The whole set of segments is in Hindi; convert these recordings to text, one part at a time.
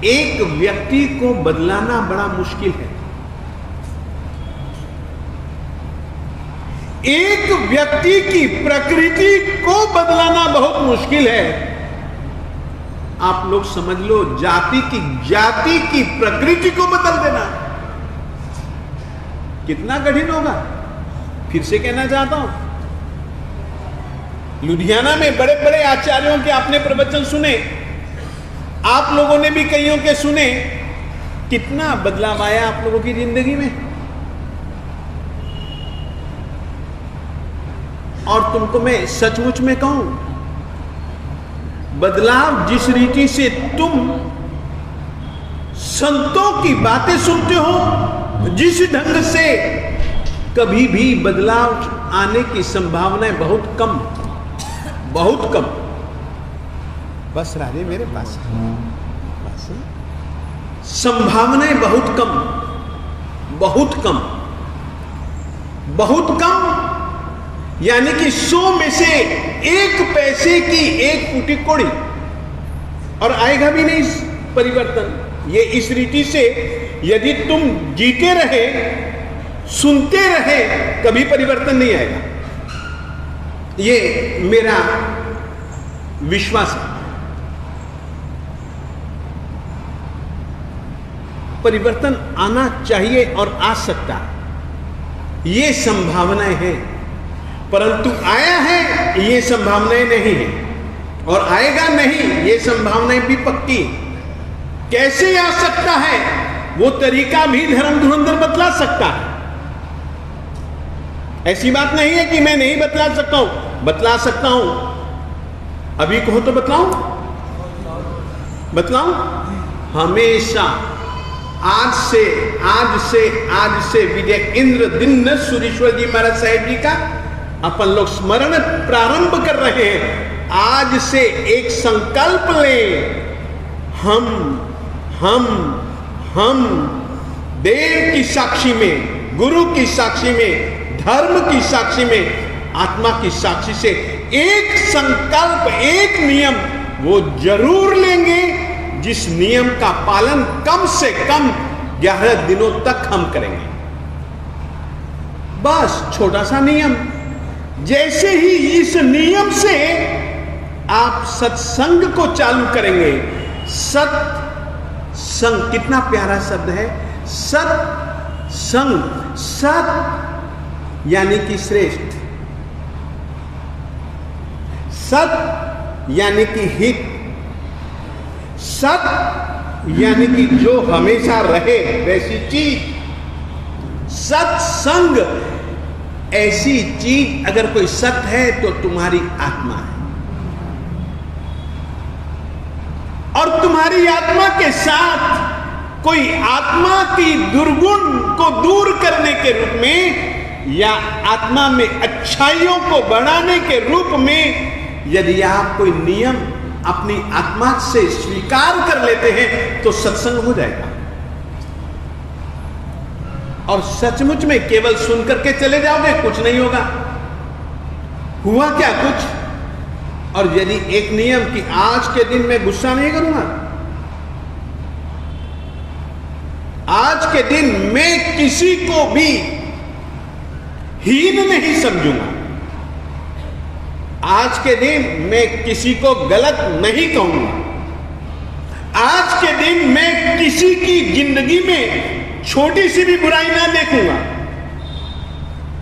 एक व्यक्ति को बदलाना बड़ा मुश्किल है। एक व्यक्ति की प्रकृति को बदलाना बहुत मुश्किल है। आप लोग समझ लो, जाति की प्रकृति को बदल देना कितना कठिन होगा। फिर से कहना चाहता हूं, लुधियाना में बड़े बड़े आचार्यों के आपने प्रवचन सुने, आप लोगों ने भी कईयों के सुने, कितना बदलाव आया आप लोगों की जिंदगी में। और तुमको मैं सचमुच में कहूं, बदलाव जिस रीति से तुम संतों की बातें सुनते हो, जिस ढंग से कभी भी बदलाव आने की संभावनाएं बहुत कम, बहुत कम। बस राजे मेरे पास बस संभावनाएं बहुत कम, बहुत कम, बहुत कम। यानी कि 100 में से 1 पैसे की 1 फूटी कोड़ी, और आएगा भी नहीं परिवर्तन। ये इस रीति से यदि तुम जीते रहे, सुनते रहे, कभी परिवर्तन नहीं आएगा। ये मेरा विश्वास है। परिवर्तन आना चाहिए और आ सकता है, ये संभावनाएं हैं, परंतु आया है ये संभावनाएं नहीं है, और आएगा नहीं ये संभावनाएं भी पक्की। कैसे आ सकता है वो तरीका भी धर्म धुरंधर बतला सकता है। ऐसी बात नहीं है कि मैं नहीं बतला सकता हूं, बतला सकता हूं। अभी कहो तो बतलाऊं, बतलाऊं हमेशा। आज से विजय इंद्र दिन सुरेश्वर जी महाराज साहेब जी का अपन लोग स्मरण प्रारंभ कर रहे हैं। आज से एक संकल्प लें, हम देव की साक्षी में, गुरु की साक्षी में, धर्म की साक्षी में, आत्मा की साक्षी से एक संकल्प, एक नियम वो जरूर लेंगे, जिस नियम का पालन कम से कम 11 दिनों तक हम करेंगे। बस छोटा सा नियम। जैसे ही इस नियम से आप सत्संग को चालू करेंगे, सत्संग कितना प्यारा शब्द है, सत्संग, सत यानी कि श्रेष्ठ, सत यानी कि हित, सत यानी कि जो हमेशा रहे वैसी चीज। सत्संग ऐसी चीज, अगर कोई सत है तो तुम्हारी आत्मा है, और तुम्हारी आत्मा के साथ कोई आत्मा की दुर्गुण को दूर करने के रूप में या आत्मा में अच्छाइयों को बढ़ाने के रूप में यदि आप कोई नियम अपनी आत्मा से स्वीकार कर लेते हैं तो सत्संग हो जाएगा। और सचमुच में केवल सुन करके चले जाओगे, कुछ नहीं होगा। हुआ क्या कुछ। और यदि एक नियम कि आज के दिन मैं गुस्सा नहीं करूंगा, आज के दिन मैं किसी को भी हीन नहीं समझूंगा, आज के दिन मैं किसी को गलत नहीं कहूंगा, आज के दिन मैं किसी की जिंदगी में छोटी सी भी बुराई ना देखूंगा,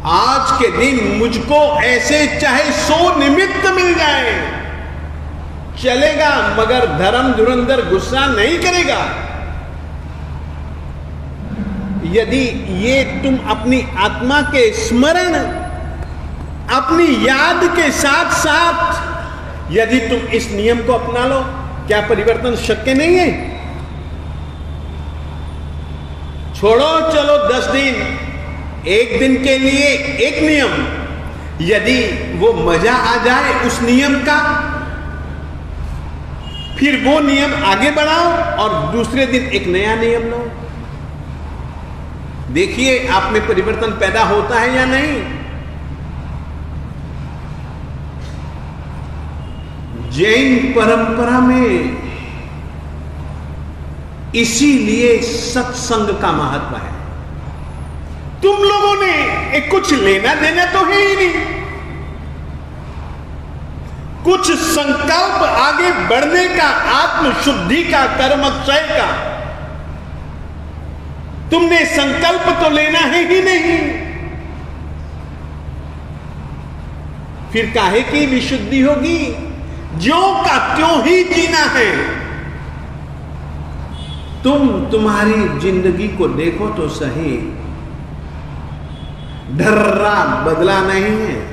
आज के दिन मुझको ऐसे चाहे 100 निमित्त मिल जाए चलेगा, मगर धर्म धुरंधर गुस्सा नहीं करेगा। यदि ये तुम अपनी आत्मा के स्मरण, अपनी याद के साथ साथ यदि तुम इस नियम को अपना लो, क्या परिवर्तन शक्य नहीं है। छोड़ो चलो 10 दिन, एक दिन के लिए एक नियम, यदि वो मजा आ जाए उस नियम का, फिर वो नियम आगे बढ़ाओ और दूसरे दिन एक नया नियम लो। देखिए आप में परिवर्तन पैदा होता है या नहीं। जैन परंपरा में इसीलिए सत्संग का महत्व है। तुम लोगों ने एक कुछ लेना देना तो है ही नहीं, कुछ संकल्प आगे बढ़ने का, आत्मशुद्धि का, कर्मक्षय का तुमने संकल्प तो लेना है ही नहीं। फिर काहे की विशुद्धि होगी? ज्यों का त्यों ही जीना है। तुम तुम्हारी जिंदगी को देखो तो सही, ढर्रा बदला नहीं है।